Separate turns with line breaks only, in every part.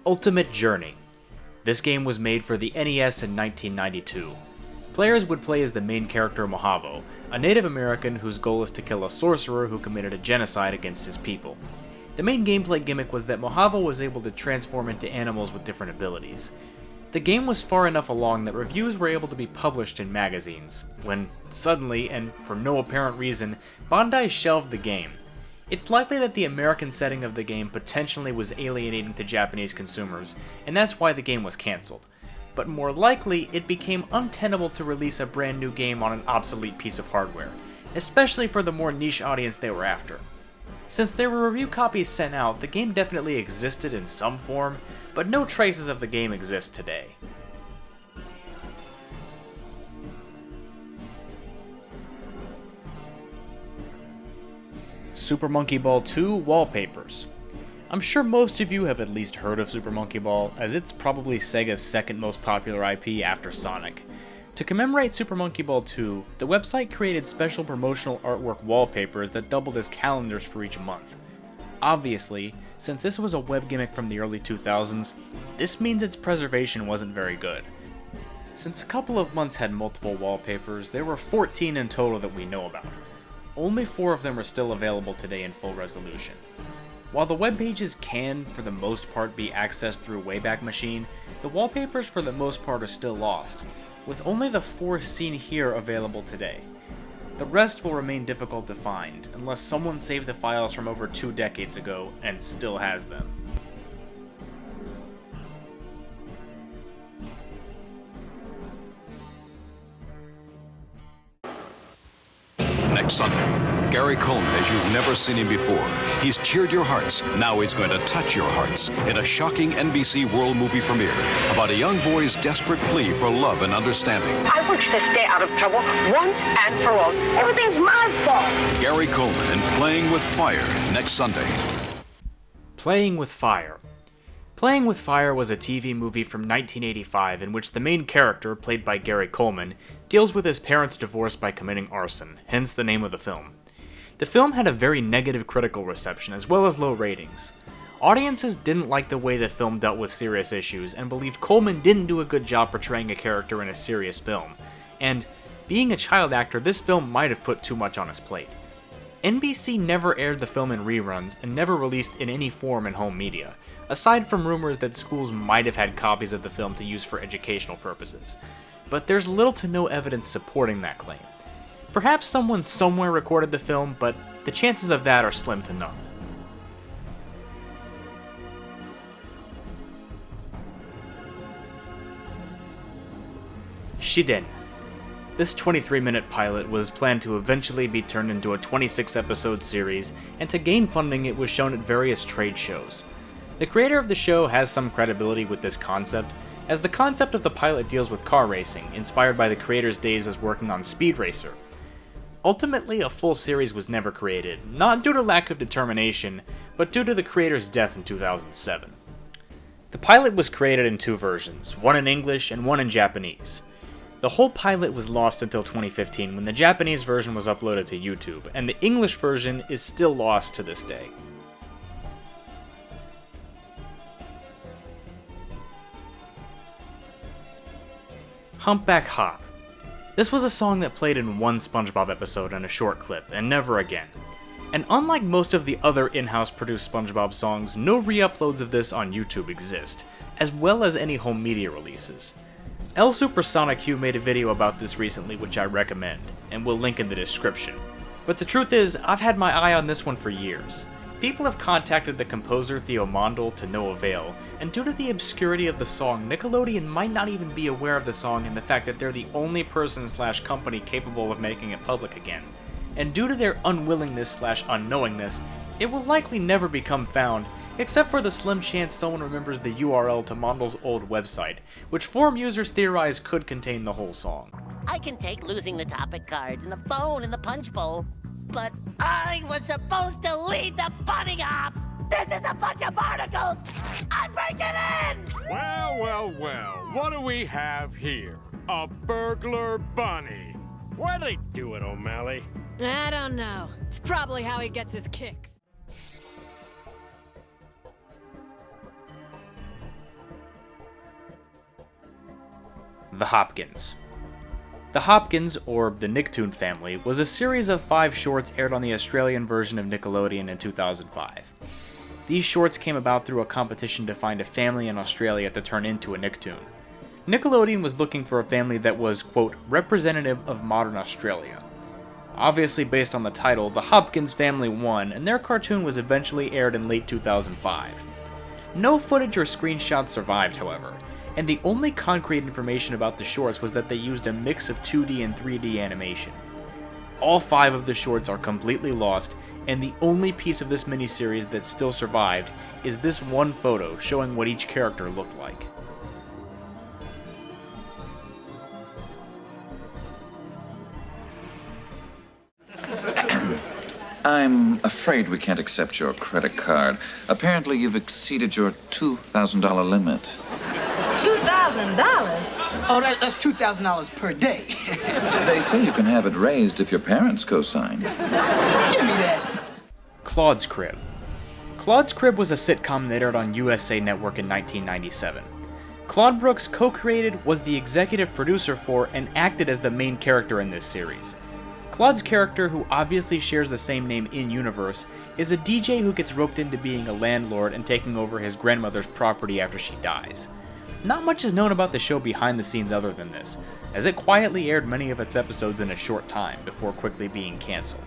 Ultimate Journey. This game was made for the NES in 1992. Players would play as the main character Mojavo, a Native American whose goal is to kill a sorcerer who committed a genocide against his people. The main gameplay gimmick was that Mojavo was able to transform into animals with different abilities. The game was far enough along that reviews were able to be published in magazines, when suddenly, and for no apparent reason, Bandai shelved the game. It's likely that the American setting of the game potentially was alienating to Japanese consumers, and that's why the game was cancelled. But more likely, it became untenable to release a brand new game on an obsolete piece of hardware, especially for the more niche audience they were after. Since there were review copies sent out, the game definitely existed in some form, but no traces of the game exist today. Super Monkey Ball 2 Wallpapers. I'm sure most of you have at least heard of Super Monkey Ball, as it's probably Sega's second most popular IP after Sonic. To commemorate Super Monkey Ball 2, the website created special promotional artwork wallpapers that doubled as calendars for each month. Obviously, since this was a web gimmick from the early 2000s, this means its preservation wasn't very good. Since a couple of months had multiple wallpapers, there were 14 in total that we know about. Only 4 of them are still available today in full resolution. While the web pages can, for the most part, be accessed through Wayback Machine, the wallpapers for the most part are still lost, with only the 4 seen here available today. The rest will remain difficult to find, unless someone saved the files from over 2 decades ago and still has them.
Next Sunday, Gary Coleman as you've never seen him before. He's cheered your hearts. Now he's going to touch your hearts in a shocking NBC World movie premiere about a young boy's desperate plea for love and understanding.
I wish to stay out of trouble once and for all. Everything's my fault.
Gary Coleman and Playing with Fire next Sunday.
Playing with Fire. Playing with Fire was a TV movie from 1985 in which the main character, played by Gary Coleman, deals with his parents' divorce by committing arson, hence the name of the film. The film had a very negative critical reception as well as low ratings. Audiences didn't like the way the film dealt with serious issues and believed Coleman didn't do a good job portraying a character in a serious film, and being a child actor, this film might have put too much on his plate. NBC never aired the film in reruns and never released in any form in home media, aside from rumors that schools might have had copies of the film to use for educational purposes. But there's little to no evidence supporting that claim. Perhaps someone somewhere recorded the film, but the chances of that are slim to none. Shiden. This 23-minute pilot was planned to eventually be turned into a 26-episode series, and to gain funding it was shown at various trade shows. The creator of the show has some credibility with this concept, as the concept of the pilot deals with car racing, inspired by the creator's days as working on Speed Racer. Ultimately, a full series was never created, not due to lack of determination, but due to the creator's death in 2007. The pilot was created in 2 versions, one in English and one in Japanese. The whole pilot was lost until 2015 when the Japanese version was uploaded to YouTube, and the English version is still lost to this day. Humpback Hop. This was a song that played in one SpongeBob episode and a short clip, and never again. And unlike most of the other in-house produced SpongeBob songs, no re-uploads of this on YouTube exist, as well as any home media releases. L Supersonic Q made a video about this recently which I recommend, and will link in the description. But the truth is, I've had my eye on this one for years. People have contacted the composer Theo Mondel to no avail, and due to the obscurity of the song, Nickelodeon might not even be aware of the song and the fact that they're the only person/company capable of making it public again. And due to their unwillingness/unknowingness, it will likely never become found, except for the slim chance someone remembers the URL to Mondel's old website, which forum users theorize could contain the whole song.
I can take losing the topic cards and the phone and the punch bowl, but I was supposed to lead the bunny hop! This is a bunch of barnacles! I'm breaking in!
Well, what do we have here? A burglar bunny. Why'd they do it, O'Malley?
I don't know. It's probably how he gets his kicks.
The Hopkins. The Hopkins, or the Nicktoon Family, was a series of 5 shorts aired on the Australian version of Nickelodeon in 2005. These shorts came about through a competition to find a family in Australia to turn into a Nicktoon. Nickelodeon was looking for a family that was, quote, representative of modern Australia. Obviously based on the title, the Hopkins family won, and their cartoon was eventually aired in late 2005. No footage or screenshots survived, however, and the only concrete information about the shorts was that they used a mix of 2D and 3D animation. All 5 of the shorts are completely lost, and the only piece of this miniseries that still survived is this one photo showing what each character looked like.
I'm afraid we can't accept your credit card. Apparently you've exceeded your $2,000 limit.
$2,000?
Oh, that's $2,000 per day.
They say you can have it raised if your parents co-sign.
Give me that.
Claude's Crib. Claude's Crib was a sitcom that aired on USA Network in 1997. Claude Brooks co-created, was the executive producer for, and acted as the main character in this series. Claude's character, who obviously shares the same name in-universe, is a DJ who gets roped into being a landlord and taking over his grandmother's property after she dies. Not much is known about the show behind the scenes other than this, as it quietly aired many of its episodes in a short time before quickly being cancelled.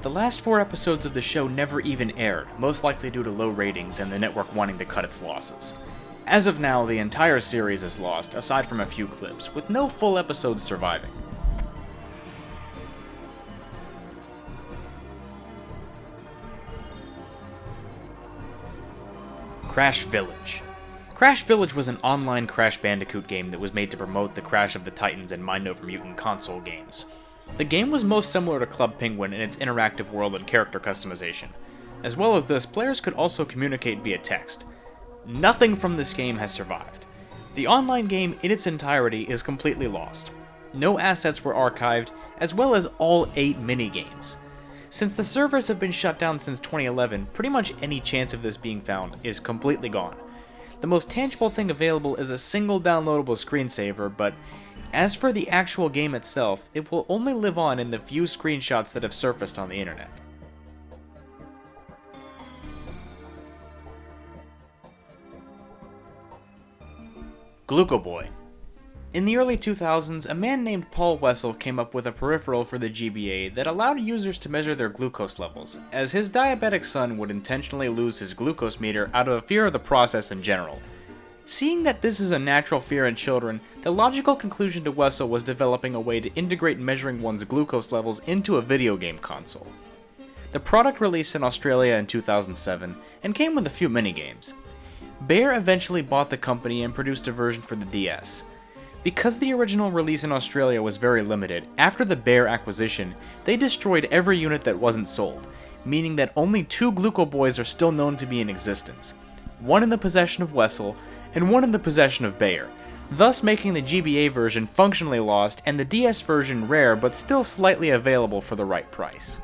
The last 4 episodes of the show never even aired, most likely due to low ratings and the network wanting to cut its losses. As of now, the entire series is lost, aside from a few clips, with no full episodes surviving. Crash Village. Crash Village was an online Crash Bandicoot game that was made to promote the Crash of the Titans and Mind Over Mutant console games. The game was most similar to Club Penguin in its interactive world and character customization. As well as this, players could also communicate via text. Nothing from this game has survived. The online game in its entirety is completely lost. No assets were archived, as well as all 8 minigames. Since the servers have been shut down since 2011, pretty much any chance of this being found is completely gone. The most tangible thing available is a single downloadable screensaver, but as for the actual game itself, it will only live on in the few screenshots that have surfaced on the internet. Gluco Boy. In the early 2000s, a man named Paul Wessel came up with a peripheral for the GBA that allowed users to measure their glucose levels, as his diabetic son would intentionally lose his glucose meter out of a fear of the process in general. Seeing that this is a natural fear in children, the logical conclusion to Wessel was developing a way to integrate measuring one's glucose levels into a video game console. The product released in Australia in 2007, and came with a few minigames. Bayer eventually bought the company and produced a version for the DS. Because the original release in Australia was very limited, after the Bayer acquisition, they destroyed every unit that wasn't sold, meaning that only 2 Gluco Boys are still known to be in existence. One in the possession of Wessel, and one in the possession of Bayer, thus making the GBA version functionally lost and the DS version rare but still slightly available for the right price.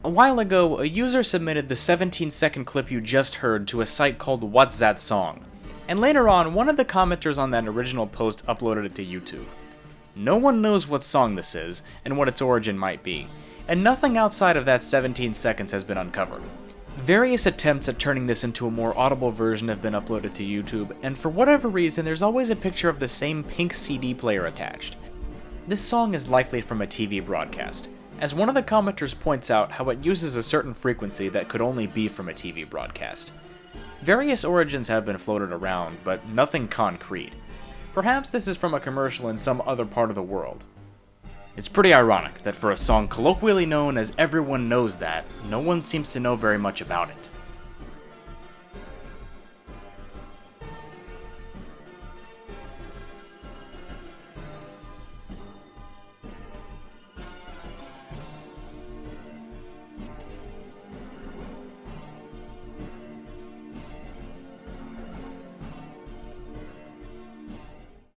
A while ago, a user submitted the 17-second clip you just heard to a site called What's That Song, and later on, one of the commenters on that original post uploaded it to YouTube. No one knows what song this is, and what its origin might be, and nothing outside of that 17 seconds has been uncovered. Various attempts at turning this into a more audible version have been uploaded to YouTube, and for whatever reason, there's always a picture of the same pink CD player attached. This song is likely from a TV broadcast, as one of the commenters points out how it uses a certain frequency that could only be from a TV broadcast. Various origins have been floated around, but nothing concrete. Perhaps this is from a commercial in some other part of the world. It's pretty ironic that for a song colloquially known as Everyone Knows That, no one seems to know very much about it.